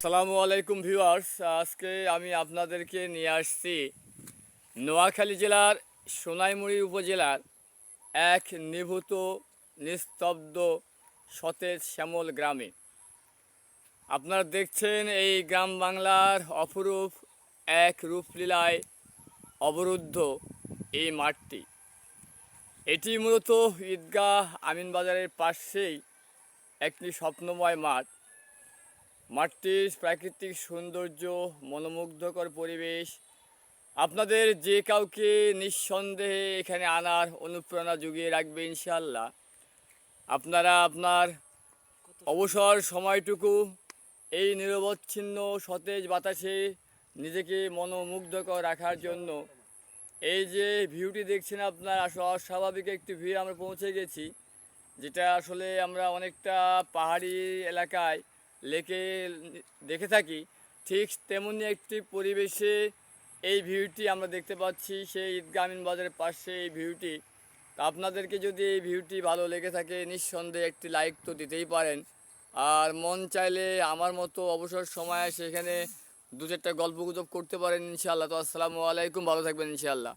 আসসালামু আলাইকুম ভিউয়ার্স। আজকে আমি আপনাদেরকে নিয়ে আসছি নোয়াখালী জেলার সোনাইমুড়ি উপজেলার এক নিভৃত নিস্তব্ধ সতেজ শ্যামল গ্রামে। আপনারা দেখছেন এই গ্রাম বাংলার অপরূপ এক রূপলীলায় অবরুদ্ধ এই মাঠটি। এটি মূলত ঈদগাহ আমিনবাজারের পাশেই একটি স্বপ্নময় মাঠ। মাঠটির প্রাকৃতিক সৌন্দর্য, মনোমুগ্ধকর পরিবেশ আপনাদের যে কাউকে নিঃসন্দেহে এখানে আনার অনুপ্রেরণা জুগিয়ে রাখবে ইনশাআল্লাহ। আপনারা আপনার অবসর সময়টুকু এই নিরবচ্ছিন্ন সতেজ বাতাসে নিজেকে মনোমুগ্ধকর রাখার জন্য এই যে ভিউটি দেখছেন আপনার, অস্বাভাবিক একটি ভিউ আমরা পৌঁছে গেছি, যেটা আসলে আমরা অনেকটা পাহাড়ি এলাকায় লেকে দেখে থাকি। ঠিক তেমনি একটি পরিবেশে এই ভিউটি আমরা দেখতে পাচ্ছি, সেই ঈদগাহ আমিনবাজারের পাশে এই ভিউটি। তা আপনাদেরকে যদি এই ভিউটি ভালো লেগে থাকে নিঃসন্দেহে একটি লাইক তো দিতেই পারেন। আর মন চাইলে আমার মতো অবসর সময়ে সেখানে দু চারটা গল্পগুজব করতে পারেন ইনশাআল্লাহ। তো আসসালামু আলাইকুম, ভালো থাকবেন ইনশাআল্লাহ।